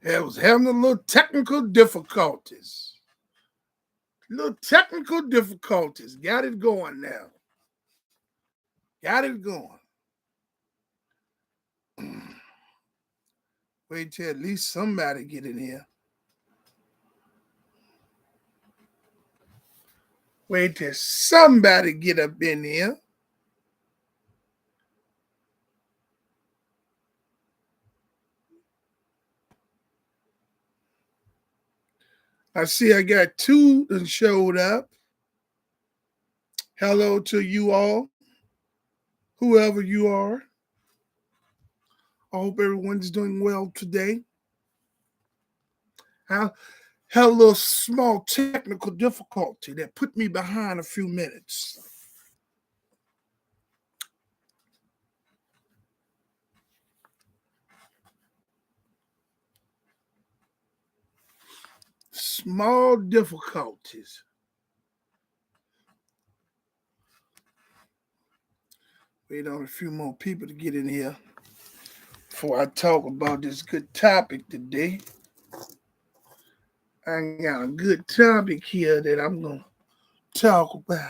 I was having a little technical difficulties. Little technical difficulties. Got it going now. Got it going. Wait till at least somebody get in here. Wait till somebody get up in here. I see I got two that showed up. Hello to you all, whoever you are. I hope everyone's doing well today. I had a little small technical difficulty that put me behind a few minutes. Small difficulties. Wait on a few more people to get in here before I talk about this good topic today. I got a good topic here that I'm going to talk about.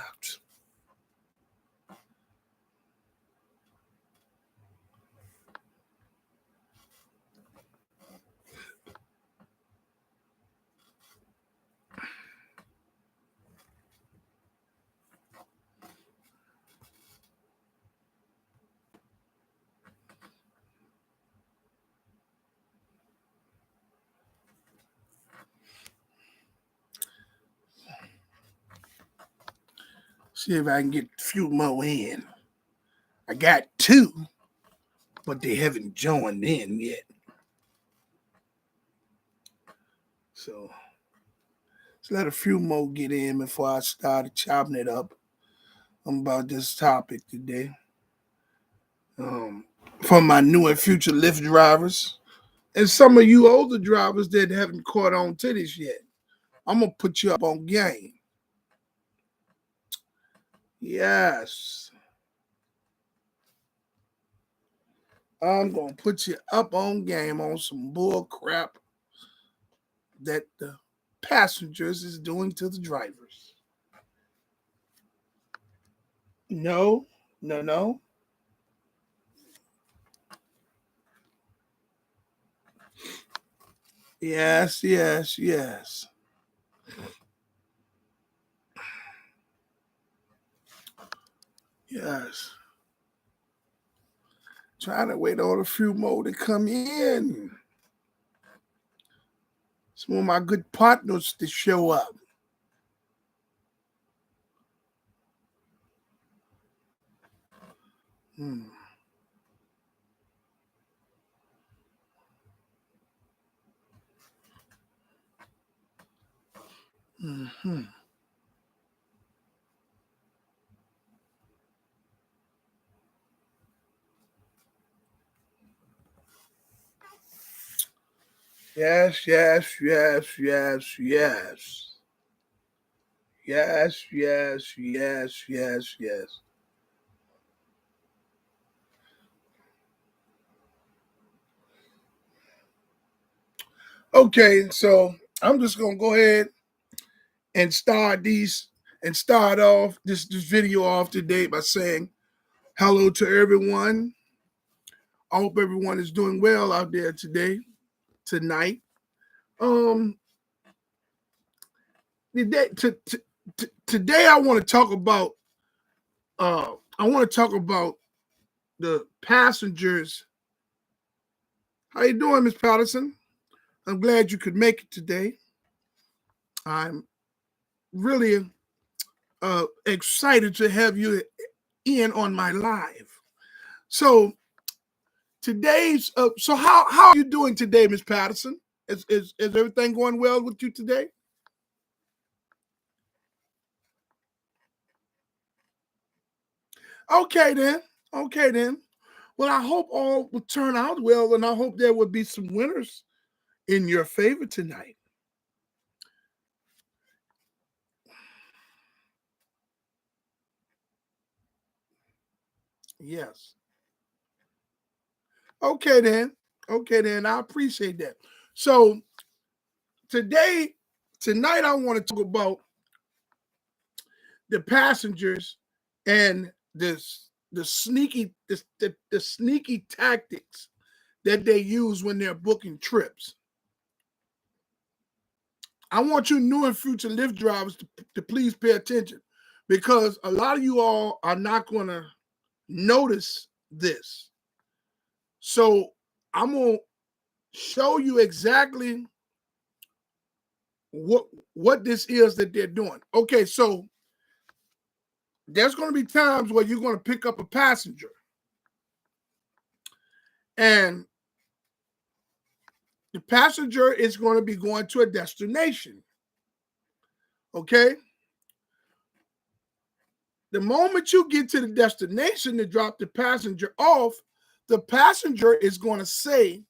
See if I can get a few more in. I got two, but they haven't joined in yet. So let's let a few more get in before I start chopping it up about this topic today. For my new and future Lyft drivers and some of you older drivers that haven't caught on to this yet, I'm going to put you up on game. Yes. I'm going to put you up on game on some bull crap that the passengers is doing to the drivers. No, no, no. Yes, yes, yes. Yes. Trying to wait on a few more to come in. Some of my good partners to show up. Hmm. Mm-hmm. Yes, yes, yes, yes, yes. Yes, yes, yes, yes, yes. Okay, so I'm just gonna go ahead and start off this video off today by saying hello to everyone. I hope everyone is doing well out there tonight. Um, today I want to talk about I want to talk about the passengers. How you doing, Miss Patterson? I'm glad you could make it today. I'm really excited to have you in on my live. So today's so how are you doing today, Miss Patterson? Is everything going well with you today? Okay then. Okay then. Well, I hope all will turn out well, and I hope there will be some winners in your favor tonight. Yes. Okay then. Okay then. I appreciate that. So tonight I want to talk about the passengers and the sneaky tactics that they use when they're booking trips. I want you new and future Lyft drivers to please pay attention, because a lot of you all are not going to notice this. So I'm going to show you exactly what this is that they're doing. Okay, so there's going to be times where you're going to pick up a passenger, and the passenger is going to be going to a destination. Okay? The moment you get to the destination to drop the passenger off, the passenger is going to say,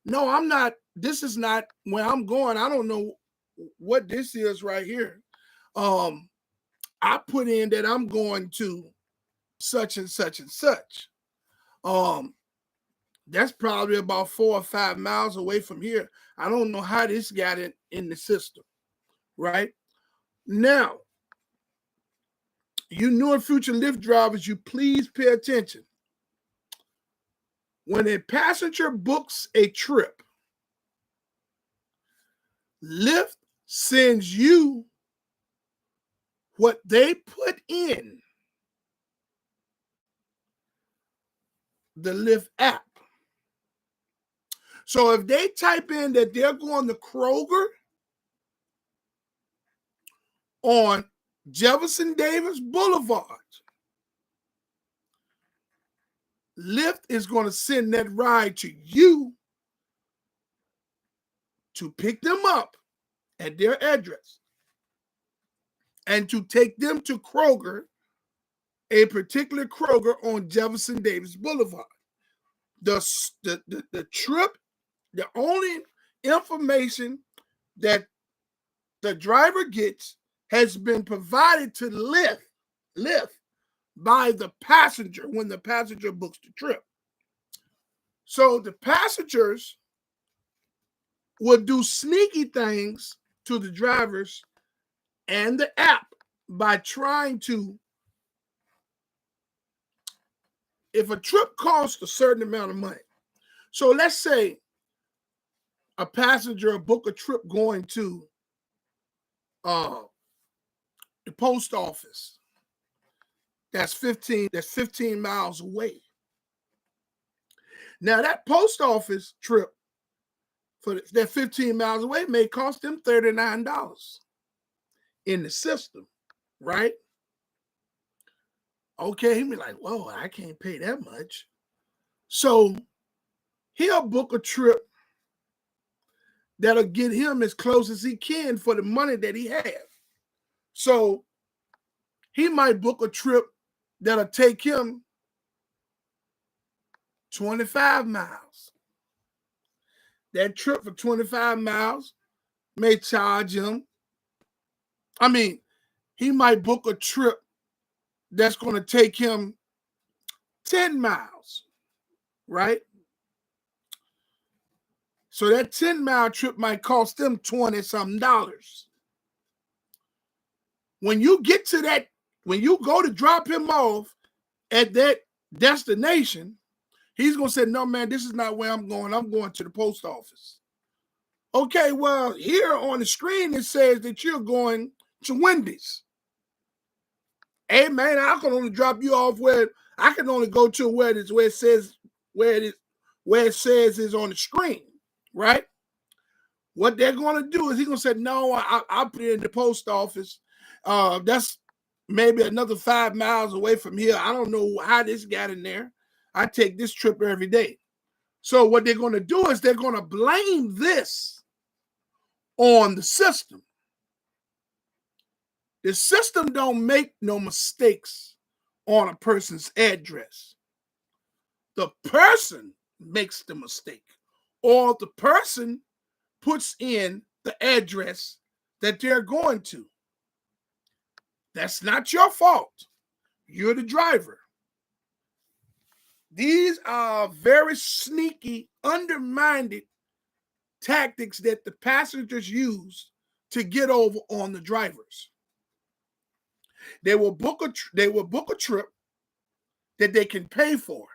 no, I'm not, this is not where I'm going. I don't know what this is right here. I put in that I'm going to such and such and such. That's probably about 4 or 5 miles away from here. I don't know how this got in the system, right? Now, you new and future Lyft drivers, you please pay attention. When a passenger books a trip, Lyft sends you what they put in the Lyft app. So if they type in that they're going to Kroger on Jefferson Davis Boulevard, Lyft is going to send that ride to you to pick them up at their address and to take them to Kroger, a particular Kroger on Jefferson Davis Boulevard. The trip, the only information that the driver gets has been provided to Lyft by the passenger when the passenger books the trip. So the passengers will do sneaky things to the drivers and the app by trying to, if a trip costs a certain amount of money, so let's say a passenger book a trip going to the post office that's 15 miles away. Now that post office trip for that 15 miles away may cost them $39 in the system, right? Okay, he'd be like, whoa, I can't pay that much. So he'll book a trip that'll get him as close as he can for the money that he has. So he might book a trip that'll take him 25 miles. That trip for 25 miles may charge him. He might book a trip that's going to take him 10 miles, right? So that 10-mile trip might cost them $20-something. When you get to that, when you go to drop him off at that destination, he's going to say, no, man, this is not where I'm going. I'm going to the post office. Okay, well, here on the screen, it says that you're going to Wendy's. Hey, man, I can only drop you off where I can only go to where it says is on the screen, right? What they're going to do is he's going to say, no, I'll put it in the post office. That's maybe another 5 miles away from here. I don't know how this got in there. I take this trip every day. So what they're going to do is they're going to blame this on the system. The system don't make no mistakes on a person's address. The person makes the mistake, or the person puts in the address that they're going to. That's not your fault. You're the driver. These are very sneaky, undermined tactics that the passengers use to get over on the drivers. They will book a trip that they can pay for,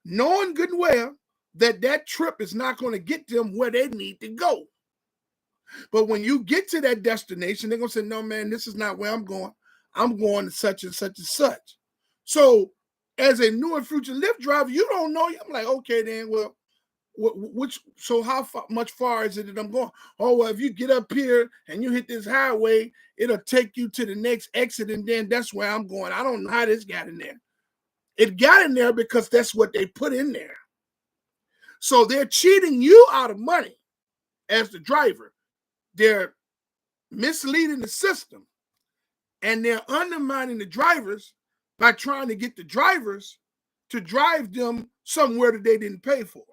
knowing good and well that that trip is not going to get them where they need to go. But when you get to that destination, they're going to say, no, man, this is not where I'm going. I'm going to such and such and such. So as a new and future Lyft driver, you don't know. I'm like, okay, then, well, so how much far is it that I'm going? Oh, well, if you get up here and you hit this highway, it'll take you to the next exit, and then that's where I'm going. I don't know how this got in there. It got in there because that's what they put in there. So they're cheating you out of money as the driver. They're misleading the system, and they're undermining the drivers by trying to get the drivers to drive them somewhere that they didn't pay for.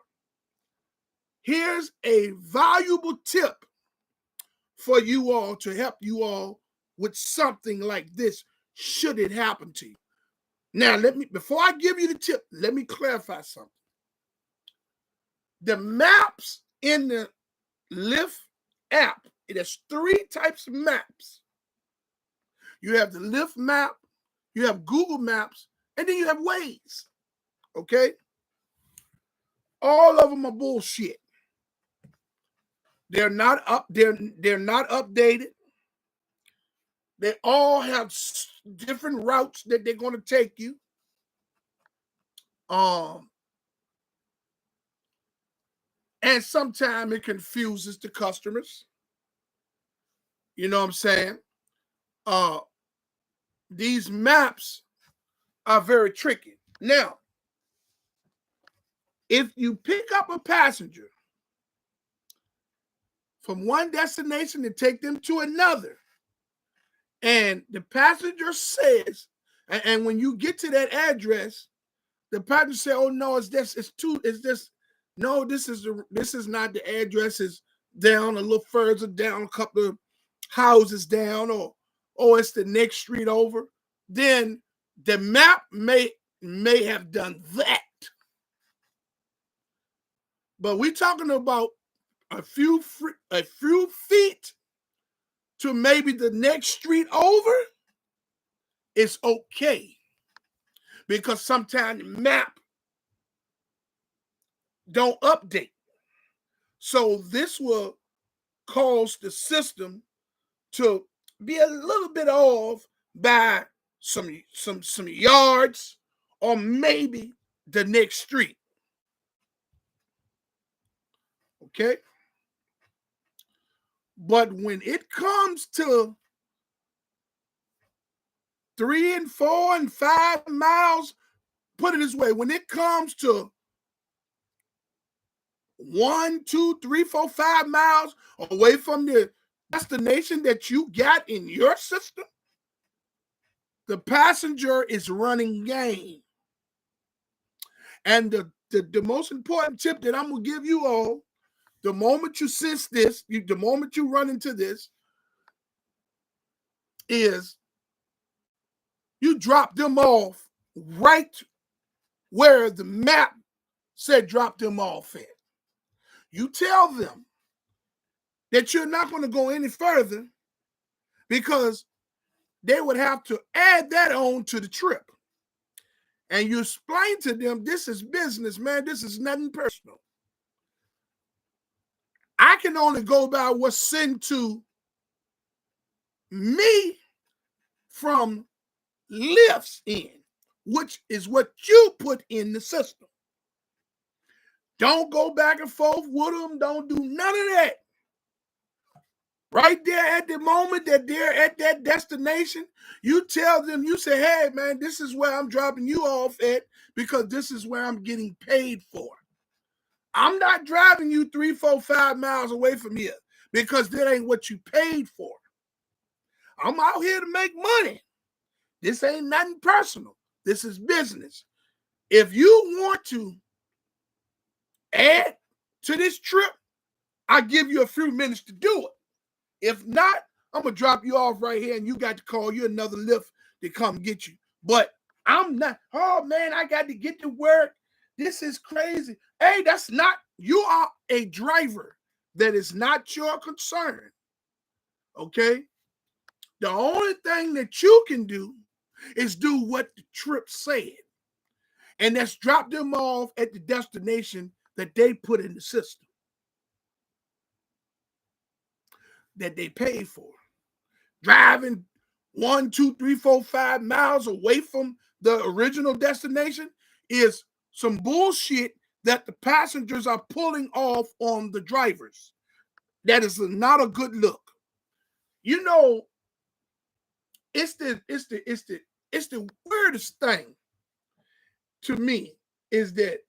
Here's a valuable tip for you all to help you all with something like this, should it happen to you. Now, before I give you the tip, let me clarify something. The maps in the Lyft app, there's 3 types of maps. You have the Lyft map, you have Google Maps, and then you have Waze. Okay? All of them are bullshit. They're not not updated. They all have different routes that they're going to take you. And sometimes it confuses the customers. You know what I'm saying? These maps are very tricky. Now, if you pick up a passenger from one destination and take them to another, and the passenger says, and when you get to that address, the passenger says, "Oh no, this is not the address. It's down a little further down, a couple of houses down, or it's the next street over." Then the map may have done that, but we're talking about a few feet to maybe the next street over. It's okay, because sometimes the map don't update. So this will cause the system to be a little bit off by some yards, or maybe the next street. Okay? But when it comes to 3 and 4 and 5 miles, put it this way, when it comes to 1, 2, 3, 4, 5 miles away from the destination that you got in your system, the passenger is running game. And the most important tip that I'm going to give you all, the moment you sense this, the moment you run into this, is you drop them off right where the map said drop them off at. You tell them that you're not going to go any further, because they would have to add that on to the trip. And you explain to them, this is business, man. This is nothing personal. I can only go by what's sent to me from Lyft's end, which is what you put in the system. Don't go back and forth with them. Don't do none of that. Right there at the moment that they're at that destination, you tell them, you say, hey, man, this is where I'm dropping you off at, because this is where I'm getting paid for. I'm not driving you 3, 4, 5 miles away from here, because that ain't what you paid for. I'm out here to make money. This ain't nothing personal. This is business. If you want to add to this trip, I'll give you a few minutes to do it. If not, I'm going to drop you off right here, and you got to call you another Lyft to come get you. But I'm not, oh man, I got to get to work. This is crazy. Hey, that's not you are a driver that is not your concern, okay? The only thing that you can do is do what the trip said, and that's drop them off at the destination that they put in the system, that they paid for. Driving 1, 2, 3, 4, 5 miles away from the original destination is some bullshit that the passengers are pulling off on the drivers. That is not a good look. You know, it's the weirdest thing to me is that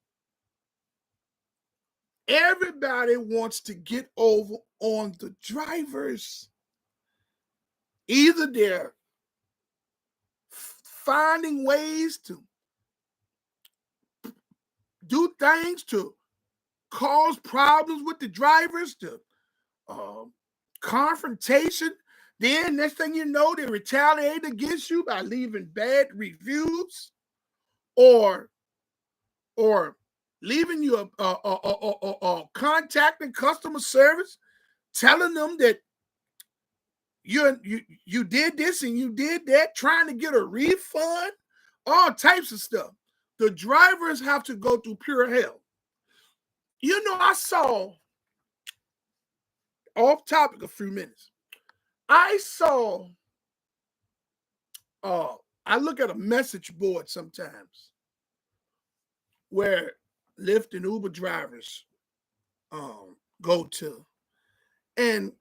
everybody wants to get over on the drivers. Either they're finding ways to do things to cause problems with the drivers, to confrontation. Then next thing you know, they retaliate against you by leaving bad reviews, or leaving you contacting customer service, telling them that you did this and you did that, trying to get a refund, all types of stuff. The drivers have to go through pure hell. You know, I saw, off topic a few minutes, I saw, I look at a message board sometimes where Lyft and Uber drivers go to and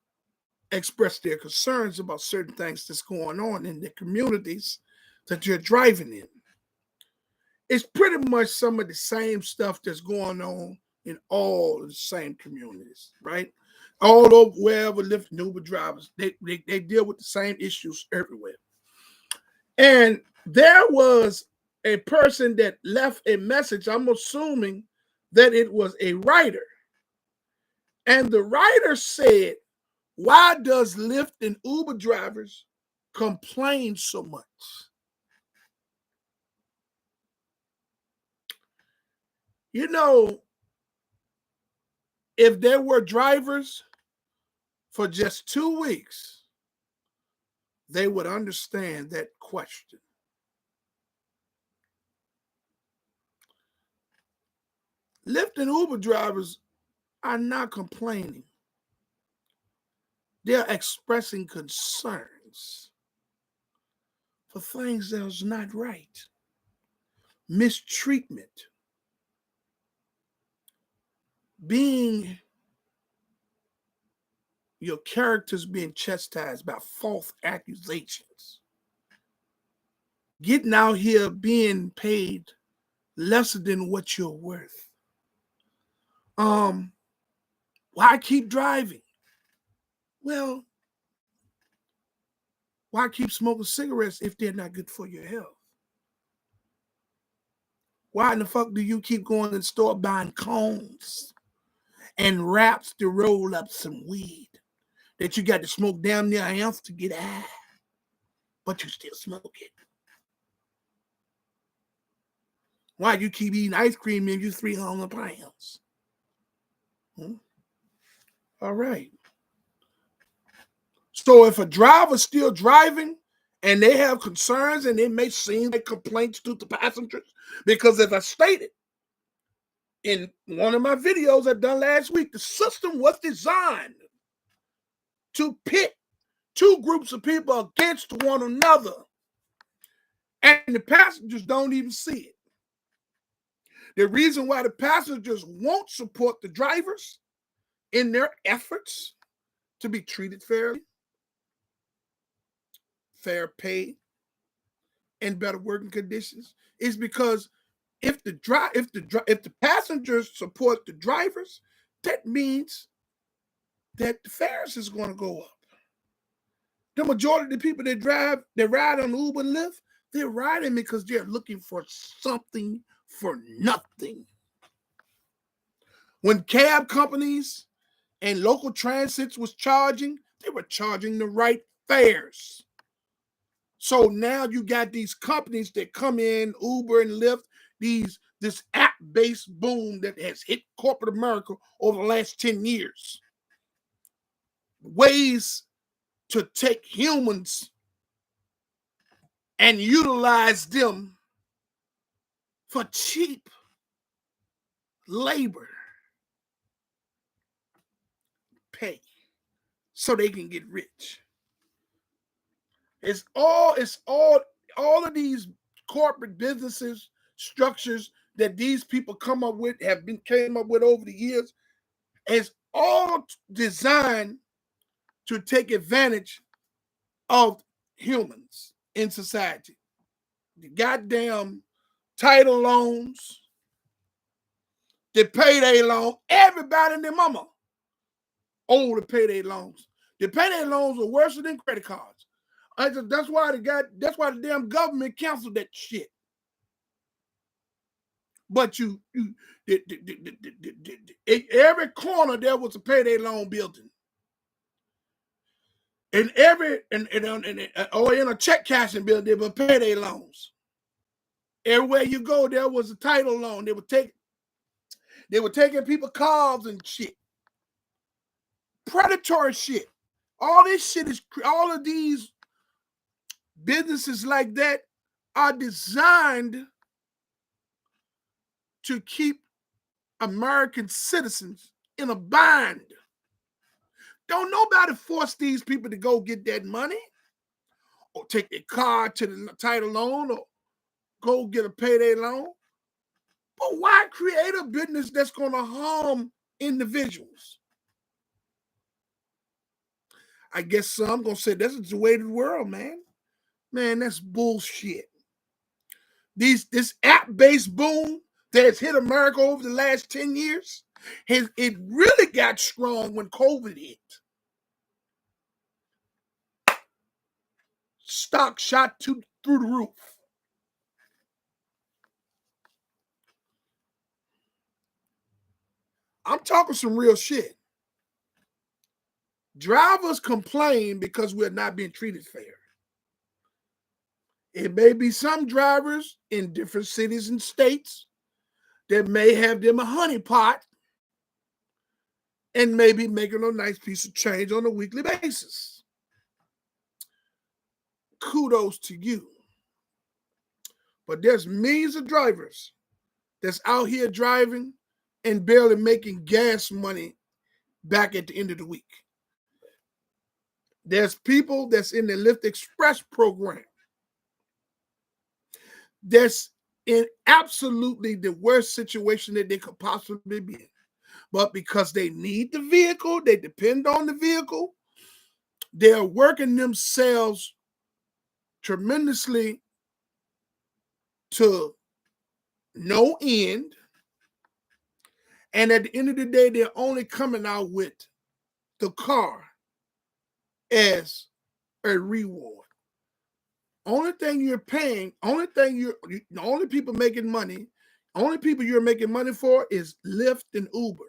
express their concerns about certain things that's going on in the communities that you're driving in. It's pretty much some of the same stuff that's going on in all the same communities, right? All over wherever Lyft and Uber drivers, they deal with the same issues everywhere. And there was a person that left a message. I'm assuming that it was a writer. And the writer said, why does Lyft and Uber drivers complain so much? You know, if there were drivers for just 2 weeks, they would understand that question. Lyft and Uber drivers are not complaining. They're expressing concerns for things that's not right. Mistreatment. Being your characters being chastised by false accusations. Getting out here being paid lesser than what you're worth. Why keep driving? Well, why keep smoking cigarettes if they're not good for your health? Why in the fuck do you keep going to the store buying cones and wraps to roll up some weed that you got to smoke damn near an ounce to get high, but you still smoke it? Why you keep eating ice cream if you're 300 pounds? All right. So if a driver's still driving and they have concerns and it may seem like complaints to the passengers, because as I stated in one of my videos I've done last week, the system was designed to pit two groups of people against one another, and the passengers don't even see it. The reason why the passengers won't support the drivers in their efforts to be treated fairly, fair pay, and better working conditions is because if the passengers support the drivers, that means that the fares is going to go up. The majority of the people that ride on Uber and Lyft, they're riding because they're looking for something for nothing. When cab companies and local transits was charging, they were charging the right fares. So now you got these companies that come in, Uber and Lyft, this app-based boom that has hit corporate America over the last 10 years. Ways to take humans and utilize them for cheap labor pay so they can get rich. It's all of these corporate businesses, structures that these people came up with over the years. It's all designed to take advantage of humans in society. The goddamn title loans, the payday loan, everybody and their mama owe the payday loans. The payday loans are worse than credit cards. That's why the damn government canceled that shit. But every corner there was a payday loan building. In a check cashing building, there were payday loans. Everywhere you go, there was a title loan. They were taking people cars and shit. Predatory shit. All of these businesses like that are designed to keep American citizens in a bind. Don't nobody force these people to go get that money or take their car to the title loan or go get a payday loan. But why create a business that's going to harm individuals? I guess some going to say this is the way of the world, man. Man, that's bullshit. This app-based boom that has hit America over the last 10 years, it really got strong when COVID hit. Stock shot through the roof. I'm talking some real shit. Drivers complain because we're not being treated fair. It may be some drivers in different cities and states that may have them a honeypot and maybe making a nice piece of change on a weekly basis. Kudos to you. But there's millions of drivers that's out here driving and barely making gas money back at the end of the week. There's people that's in the Lyft Express program that's in absolutely the worst situation that they could possibly be in. But because they need the vehicle, they depend on the vehicle, they're working themselves tremendously to no end. And at the end of the day, they're only coming out with the car as a reward. Only thing you're paying, the only people making money, only people you're making money for is Lyft and Uber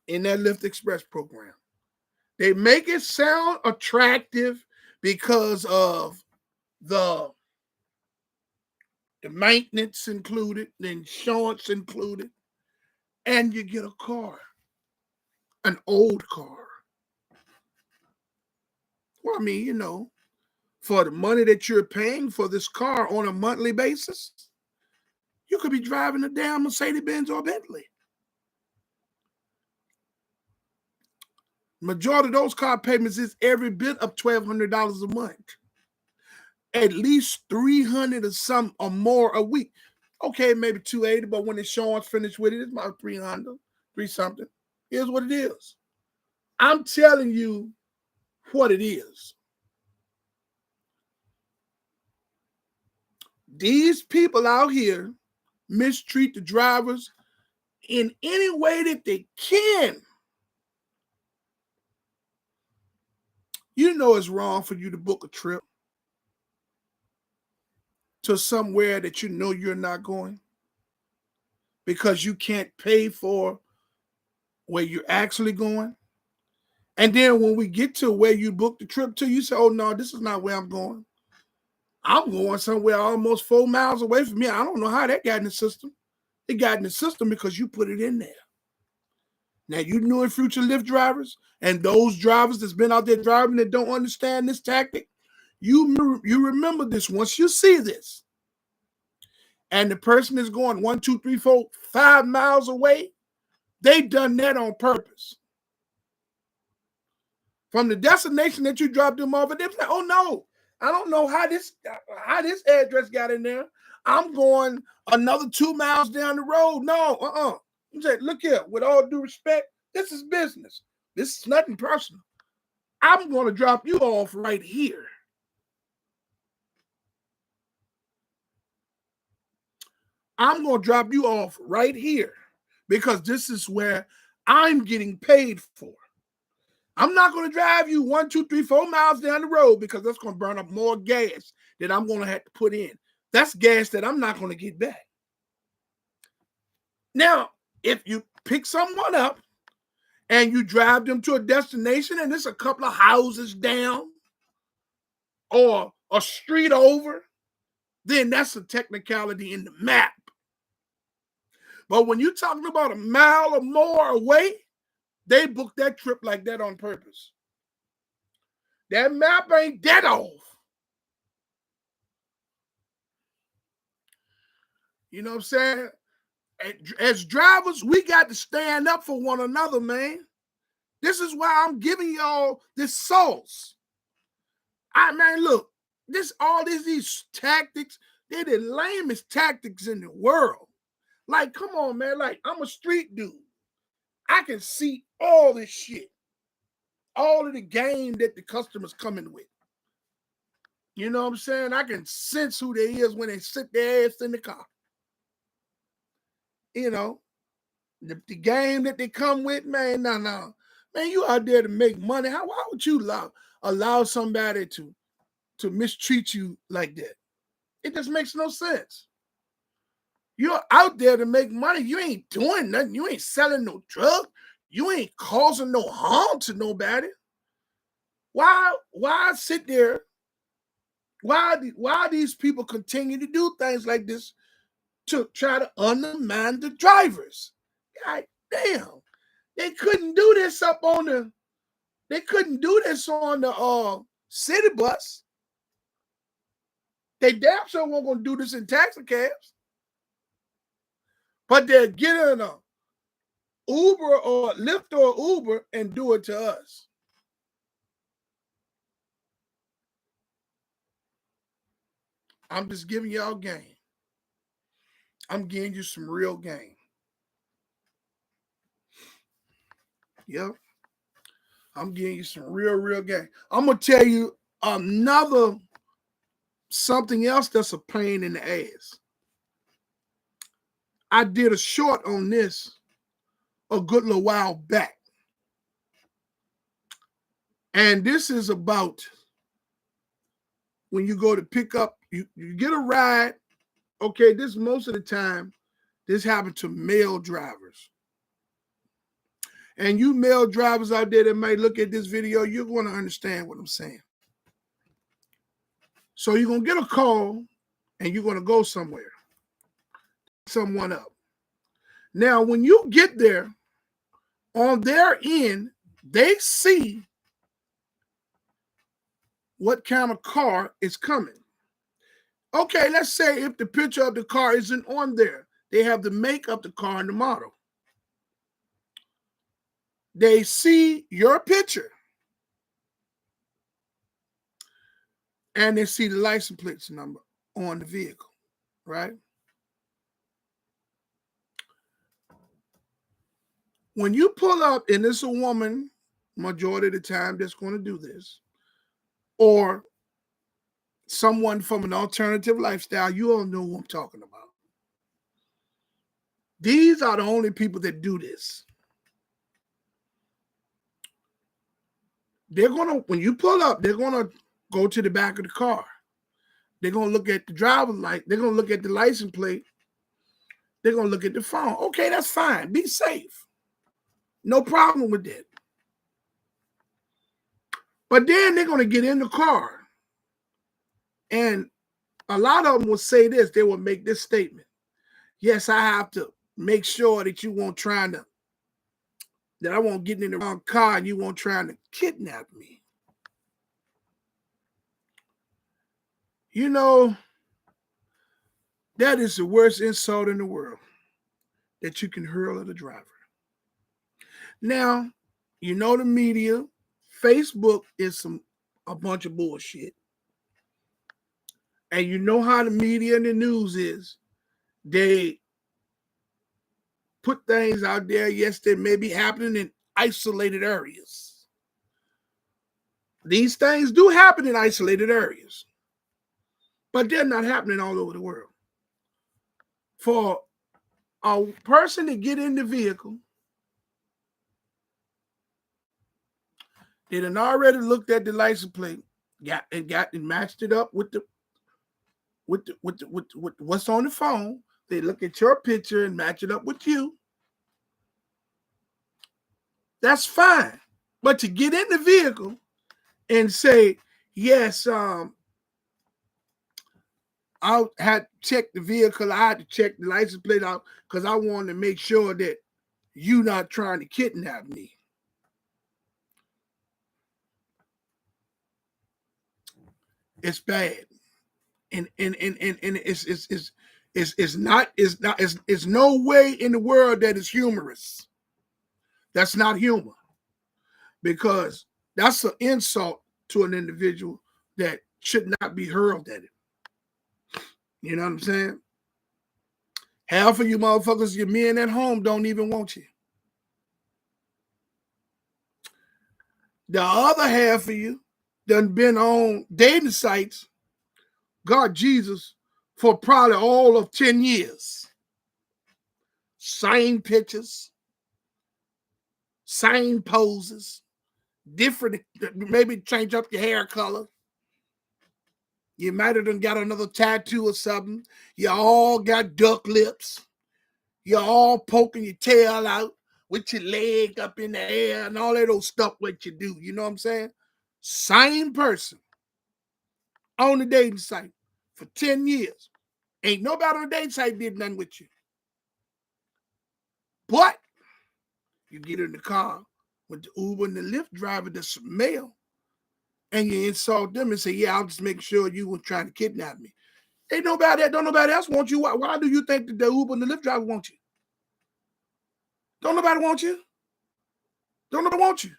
in that Lyft Express program. They make it sound attractive because of the maintenance included, the insurance included, and you get a car, an old car. Well, I mean, for the money that you're paying for this car on a monthly basis, you could be driving a damn Mercedes-Benz or Bentley. Majority of those car payments is every bit of $1,200 a month. At least $300 or some or more a week. Okay, maybe $280, but when the insurance finished with it, it's about $300, three something. Here's what it is. I'm telling you what it is. These people out here mistreat the drivers in any way that they can. You know it's wrong for you to book a trip to somewhere that you know you're not going because you can't pay for where you're actually going. And then when we get to where you booked the trip to, you say, oh, no, this is not where I'm going. I'm going somewhere almost 4 miles away from me. I don't know how that got in the system. It got in the system because you put it in there. Now, you new and future Lyft drivers and those drivers that's been out there driving that don't understand this tactic, you remember this. Once you see this and the person is going 1, 2, 3, 4, 5 miles away, they done that on purpose. From the destination that you dropped them off at, they're like, oh no, I don't know how this address got in there. I'm going another 2 miles down the road. No, You say, look here, with all due respect, this is business. This is nothing personal. I'm going to drop you off right here. I'm going to drop you off right here because this is where I'm getting paid for. I'm not going to drive you 1, 2, 3, 4 miles down the road because that's going to burn up more gas that I'm going to have to put in. That's gas that I'm not going to get back. Now, if you pick someone up and you drive them to a destination and it's a couple of houses down or a street over, then that's a technicality in the map. But when you're talking about a mile or more away, they booked that trip like that on purpose. That map ain't that off. You know what I'm saying? As drivers, we got to stand up for one another, man. This is why I'm giving y'all this sauce. Look, these tactics, they're the lamest tactics in the world. Like, come on, man. Like, I'm a street dude. I can see all this shit. All of the game that the customer's coming with. You know what I'm saying? I can sense who they is when they sit their ass in the car. You know, the game that they come with, man, no. Man, you out there to make money. Why would you allow somebody to mistreat you like that? It just makes no sense. You're out there to make money. You ain't doing nothing. You ain't selling no drug. You ain't causing no harm to nobody. Why sit there? Why these people continue to do things like this to try to undermine the drivers? God damn. They couldn't do this on the city bus. They damn sure weren't going to do this in taxi cabs. But they're getting a Uber or Lyft or Uber and do it to us. I'm just giving y'all game. I'm giving you some real game. Yep. I'm giving you some real game. I'm going to tell you something else that's a pain in the ass. I did a short on this a good little while back. And this is about when you go to pick up, you get a ride. Okay, this most of the time, this happens to male drivers. And you male drivers out there that might look at this video, you're going to understand what I'm saying. So you're going to get a call and you're going to go somewhere. Someone up. Now, when you get there, on their end, they see what kind of car is coming. Okay, let's say if the picture of the car isn't on there, they have the make of the car and the model. They see your picture and they see the license plate number on the vehicle, right? When you pull up and it's a woman, majority of the time that's going to do this, or someone from an alternative lifestyle, you all know who I'm talking about. These are the only people that do this. When you pull up, they're going to go to the back of the car. They're going to look at the driver's light. They're going to look at the license plate. They're going to look at the phone. Okay, that's fine. Be safe. No problem with that. But then they're going to get in the car and a lot of them will say this. They will make this statement. Yes, I have to make sure that you won't that I won't get in the wrong car and you won't trying to kidnap me. You know, that is the worst insult in the world that you can hurl at a driver. Now, you know the media, Facebook is a bunch of bullshit. And you know how the media and the news is. They put things out there, yes, that may be happening in isolated areas. These things do happen in isolated areas, but they're not happening all over the world. For a person to get in the vehicle, they done already looked at the license plate, got and matched it up with what's on the phone. They look at your picture and match it up with you. That's fine. But to get in the vehicle and say, yes, I had to check the vehicle, I had to check the license plate out because I wanted to make sure that you not trying to kidnap me. It's bad. And it's no way in the world that is humorous. That's not humor. Because that's an insult to an individual that should not be hurled at him. You know what I'm saying? Half of you motherfuckers, your men at home don't even want you. The other half of you done been on dating sites, God Jesus, for probably all of 10 years. Same pictures, same poses, different, maybe change up your hair color. You might have done got another tattoo or something. You all got duck lips. You're all poking your tail out with your leg up in the air and all that old stuff what you do. You know what I'm saying? Same person on the dating site for 10 years. Ain't nobody on the dating site did nothing with you. But you get in the car with the Uber and the Lyft driver that's male, and you insult them and say, yeah, I'll just make sure you were trying to kidnap me. Ain't nobody, don't nobody else want you. Why do you think that the Uber and the Lyft driver want you? Don't nobody want you. Don't nobody want you.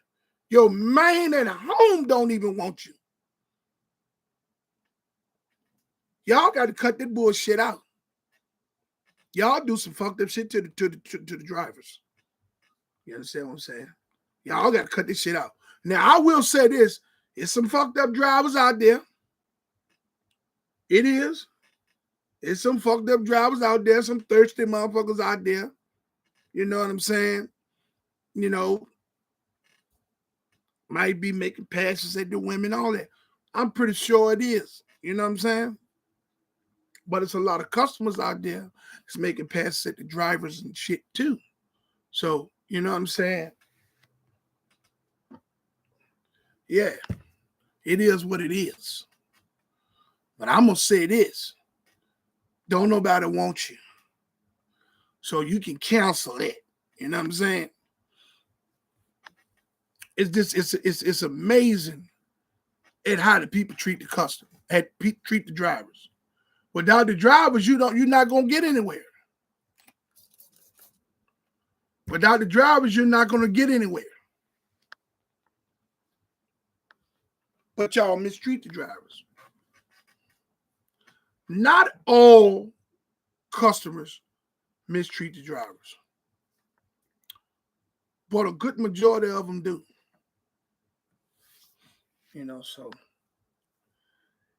Your man at home don't even want you. Y'all got to cut that bullshit out. Y'all do some fucked up shit to the drivers. You understand what I'm saying? Y'all got to cut this shit out. Now, I will say this. There's some fucked up drivers out there. It is. There's some fucked up drivers out there, some thirsty motherfuckers out there. You know what I'm saying? You know, might be making passes at the women, all that. I'm pretty sure it is. You know what I'm saying? But it's a lot of customers out there that's making passes at the drivers and shit too. So, you know what I'm saying? Yeah, it is what it is. But I'm going to say this. Don't nobody want you. So you can cancel it. You know what I'm saying? It's amazing at how the people treat the customer, treat the drivers. Without the drivers, you're not gonna get anywhere. Without the drivers, you're not gonna get anywhere. But y'all mistreat the drivers. Not all customers mistreat the drivers, but a good majority of them do. You know, so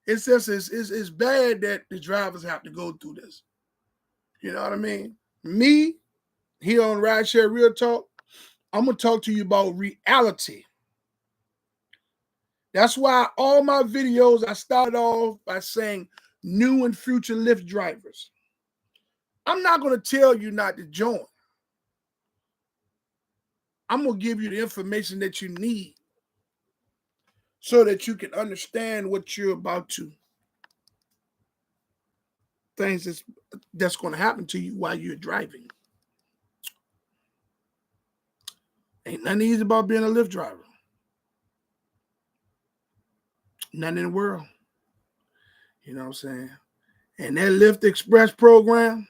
it's just it's bad that the drivers have to go through this. You know what I mean? Me, here on Rideshare Realtalk, I'm gonna talk to you about reality. That's why all my videos I started off by saying new and future Lyft drivers. I'm not gonna tell you not to join. I'm gonna give you the information that you need so that you can understand what you're about to things that's going to happen to you while you're driving. Ain't nothing easy about being a Lyft driver. Nothing in the world. You know what I'm saying? And that Lyft Express program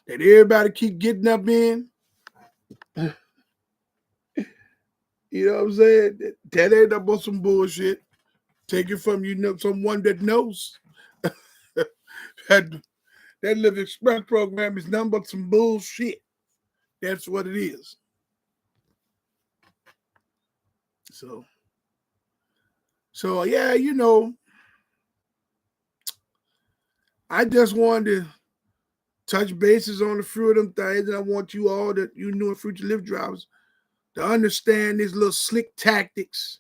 that everybody keep getting up in, you know what I'm saying? That ain't up on some bullshit. Take it from someone that knows. that Lyft Express program is nothing but some bullshit. That's what it is. So yeah, I just wanted to touch bases on a few of them things, and I want you all that you new and future Lyft drivers to understand these little slick tactics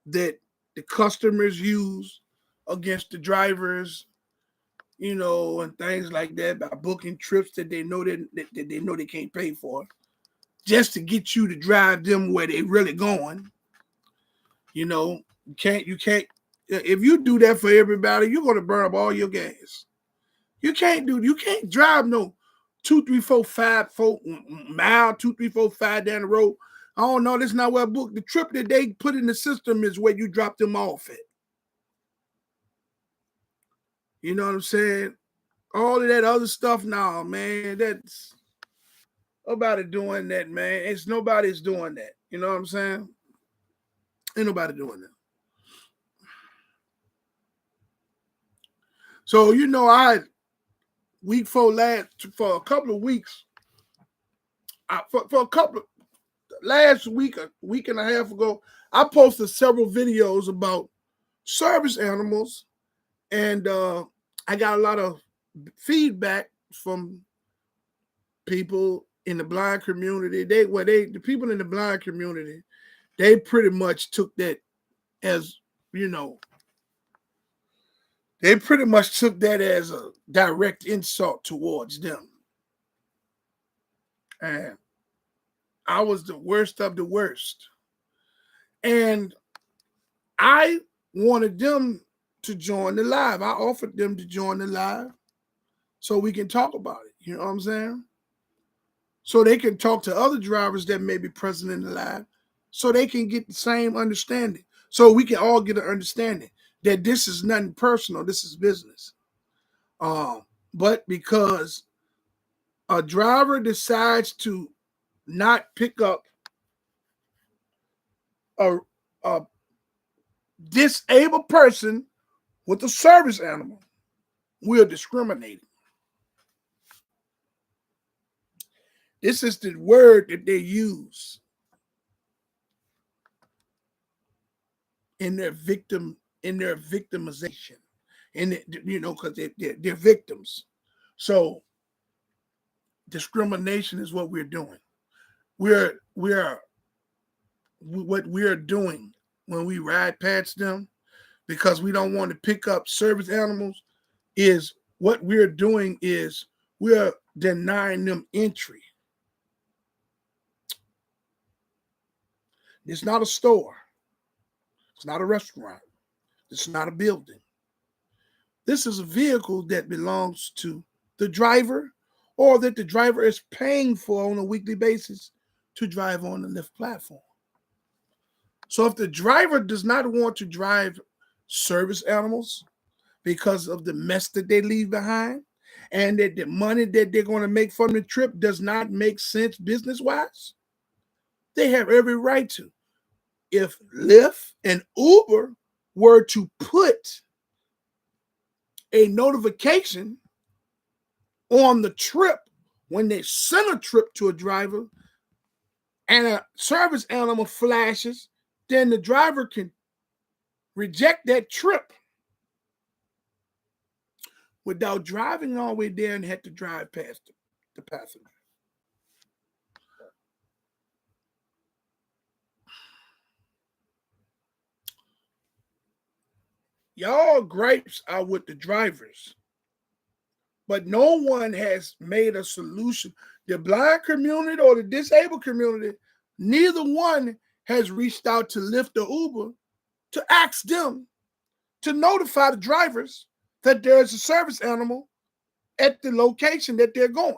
that the customers use against the drivers, and things like that by booking trips that they know that they know they can't pay for, just to get you to drive them where they really going. You can't. If you do that for everybody, you're gonna burn up all your gas. You can't drive no 2, 3, 4, 5, 4 mile, 2, 3, 4, 5 down the road. Oh no, that's not where I booked. The trip that they put in the system is where you drop them off at. You know what I'm saying? All of that other stuff now, man, that's nobody doing that, man. Nobody's doing that. You know what I'm saying? Ain't nobody doing that. So, I week for a couple of weeks, for a couple of last week, a week and a half ago, I posted several videos about service animals, and I got a lot of feedback from people in the blind community. The people in the blind community, they pretty much took that as, they pretty much took that as a direct insult towards them. And I was the worst of the worst. And I wanted them to join the live. I offered them to join the live so we can talk about it. You know what I'm saying? So they can talk to other drivers that may be present in the live so they can get the same understanding. So we can all get an understanding that this is nothing personal. This is business. But because a driver decides to not pick up a disabled person with a service animal, we're discriminating. This is the word that they use in their victimization, and because they're victims. So discrimination is what we're doing. What we're doing when we ride past them because we don't want to pick up service animals is what we're doing is we're denying them entry. It's not a store. It's not a restaurant. It's not a building. This is a vehicle that belongs to the driver or that the driver is paying for on a weekly basis to drive on the Lyft platform. So if the driver does not want to drive service animals because of the mess that they leave behind and that the money that they're going to make from the trip does not make sense business-wise, they have every right to. If Lyft and Uber were to put a notification on the trip when they send a trip to a driver and a service animal flashes, then the driver can reject that trip without driving all the way there and had to drive past the passenger. Y'all gripes are with the drivers, but no one has made a solution. The blind community or the disabled community, neither one has reached out to Lyft or Uber to ask them to notify the drivers that there's a service animal at the location that they're going,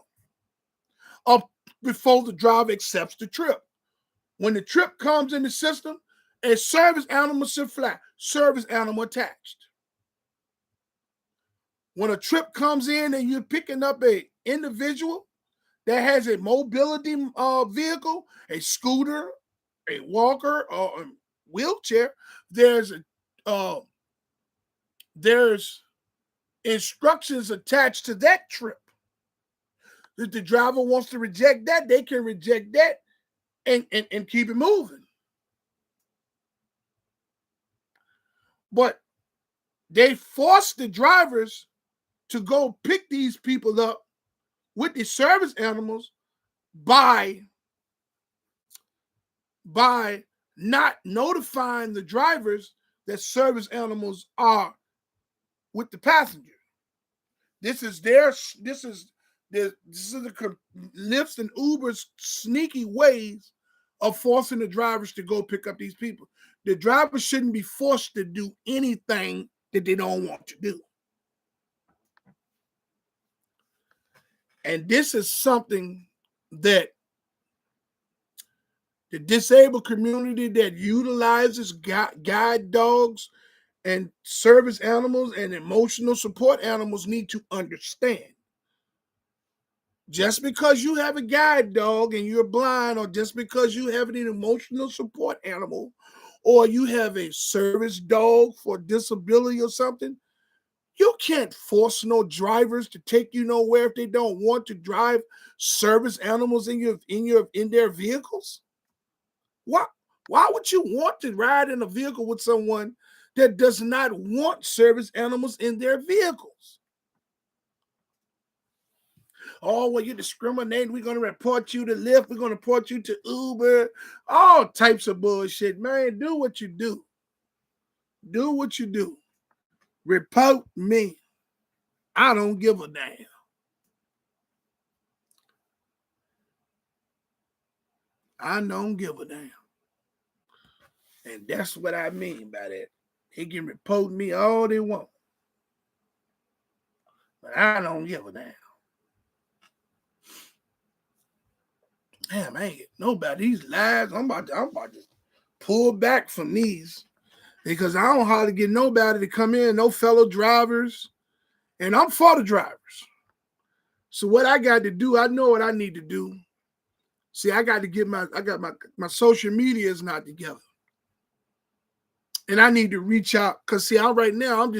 or before the driver accepts the trip. When the trip comes in the system, a service animal should fly, service animal attached. When a trip comes in and you're picking up a individual that has a mobility vehicle, a scooter, a walker, or a wheelchair, there's instructions attached to that trip. If the driver wants to reject that, they can reject that and keep it moving. But they force the drivers to go pick these people up with the service animals by not notifying the drivers that service animals are with the passenger. This is the Lyft's and Uber's sneaky ways of forcing the drivers to go pick up these people. The drivers shouldn't be forced to do anything that they don't want to do. And this is something that the disabled community that utilizes guide dogs and service animals and emotional support animals need to understand. Just because you have a guide dog and you're blind, or just because you have an emotional support animal, or you have a service dog for disability or something, you can't force no drivers to take you nowhere if they don't want to drive service animals in their vehicles. Why would you want to ride in a vehicle with someone that does not want service animals in their vehicles? Oh, well, you're discriminating. We're going to report you to Lyft. We're going to report you to Uber. All types of bullshit, man. Do what you do. Do what you do. Report me. I don't give a damn. I don't give a damn. And that's what I mean by that. They can report me all they want. But I don't give a damn. Damn, I ain't get nobody. These lives, I'm about to pull back from these because I don't hardly get nobody to come in, no fellow drivers. And I'm for the drivers. So what I got to do, I know what I need to do. See, I got my social media is not together. And I need to reach out because see, right now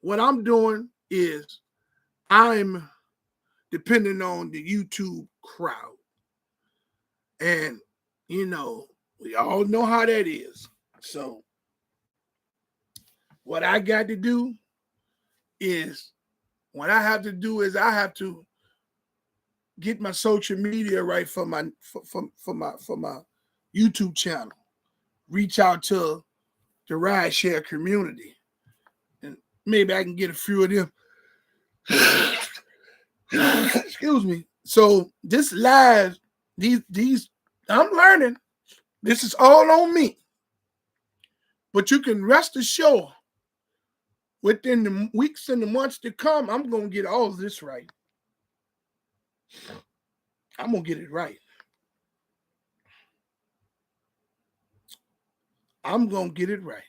what I'm doing is I'm depending on the YouTube crowd. And we all know how that is. So what I got to do is I have to get my social media right for my YouTube channel. Reach out to the Rideshare community. And maybe I can get a few of them. Excuse me. So this live, these I'm learning. This is all on me. But you can rest assured within the weeks and the months to come, I'm going to get all of this right. I'm going to get it right. I'm going to get it right.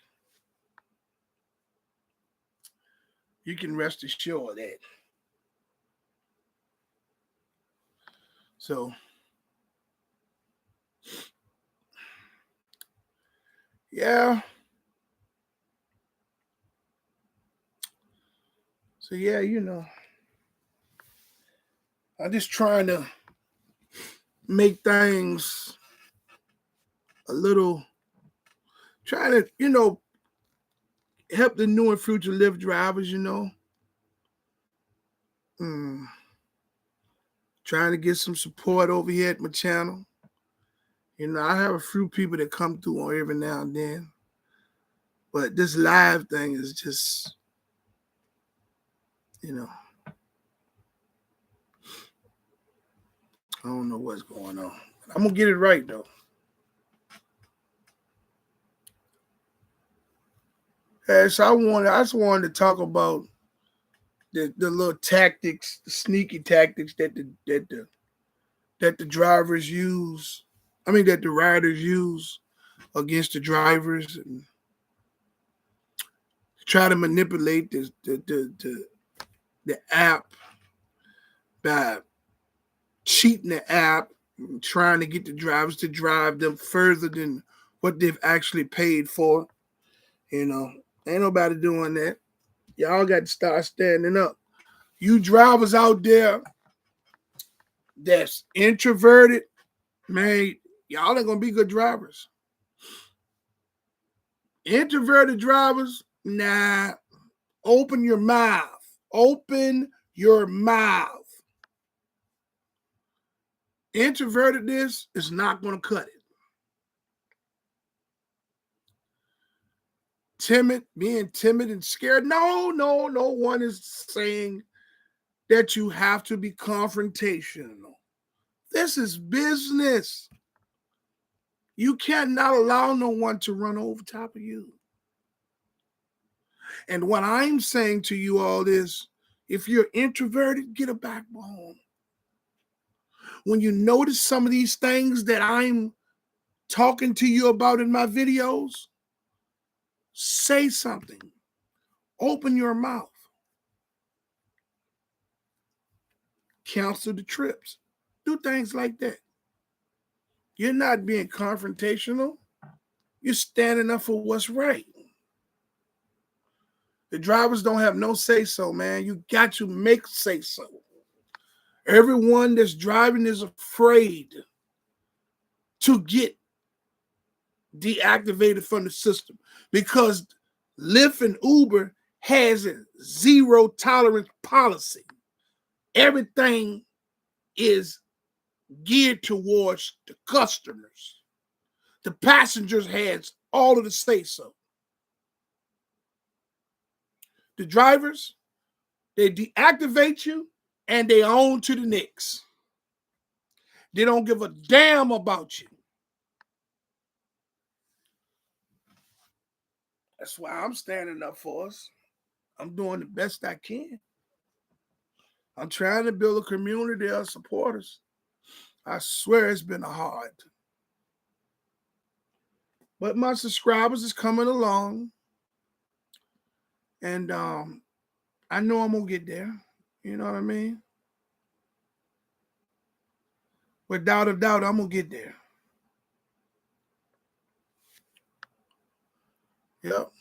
You can rest assured of that. So, yeah. So, yeah, I'm just trying to make things a little, trying to, help the new and future Lyft drivers, trying to get some support over here at my channel. I have a few people that come through on every now and then. But this live thing is just, I don't know what's going on. I'm going to get it right, though. So I just wanted to talk about the little tactics, the sneaky tactics that the drivers use. I mean that the riders use against the drivers and try to manipulate the app by cheating the app and trying to get the drivers to drive them further than what they've actually paid for. You know, ain't nobody doing that. Y'all got to start standing up. You drivers out there that's introverted, man, y'all ain't gonna be good drivers. Introverted drivers, nah, open your mouth. Open your mouth. Introvertedness is not gonna cut it. Being timid and scared. No one is saying that you have to be confrontational. This is business. You cannot allow no one to run over top of you. And what I'm saying to you all is, if you're introverted, get a backbone. When you notice some of these things that I'm talking to you about in my videos, say something. Open your mouth. Cancel the trips. Do things like that. You're not being confrontational. You're standing up for what's right. The drivers don't have no say-so, man. You got to make say-so. Everyone that's driving is afraid to get deactivated from the system because Lyft and Uber has a zero tolerance policy. Everything is geared towards the customers. The passengers has all of the say-so. The drivers, they deactivate you and they on to the next. They don't give a damn about you. That's why I'm standing up for us. I'm doing the best I can. I'm trying to build a community of supporters. I swear it's been hard. But my subscribers is coming along. And I know I'm going to get there. You know what I mean? Without a doubt, I'm going to get there. Yep.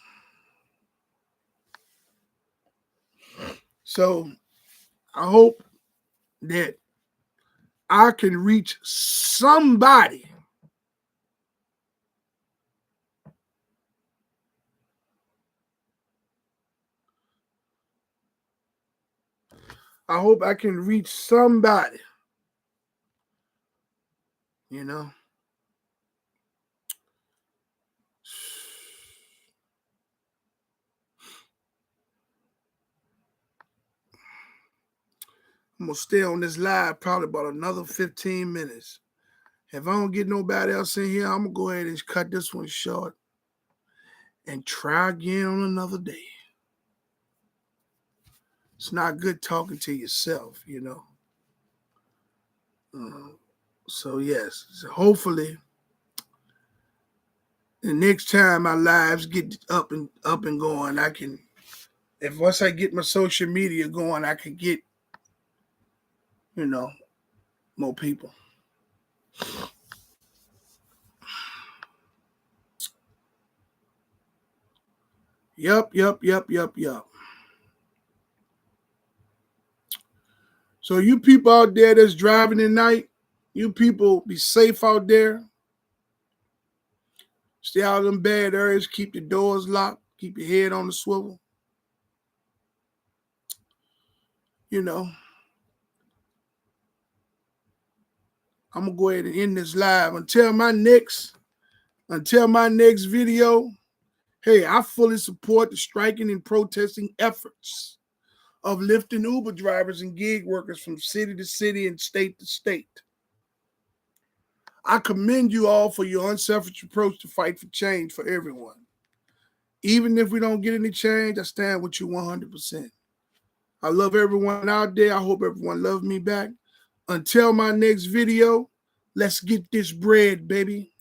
So I hope that I can reach somebody I hope I can reach somebody. You know? I'm going to stay on this live probably about another 15 minutes. If I don't get nobody else in here, I'm going to go ahead and cut this one short and try again on another day. It's not good talking to yourself, you know. So yes, so hopefully the next time my lives get up and going, I can. If once I get my social media going, I can get, you know, more people. Yup. So you people out there that's driving at night, you people be safe out there. Stay out of them bad areas. Keep the doors locked. Keep your head on the swivel. You know, I'm gonna go ahead and end this live until my next video. Hey, I fully support the striking and protesting efforts of Lyft and Uber drivers and gig workers from city to city and state to state. I commend you all for your unselfish approach to fight for change for everyone. Even if we don't get any change, I stand with you 100%. I love everyone out there. I hope everyone loves me back. Until my next video, let's get this bread, baby.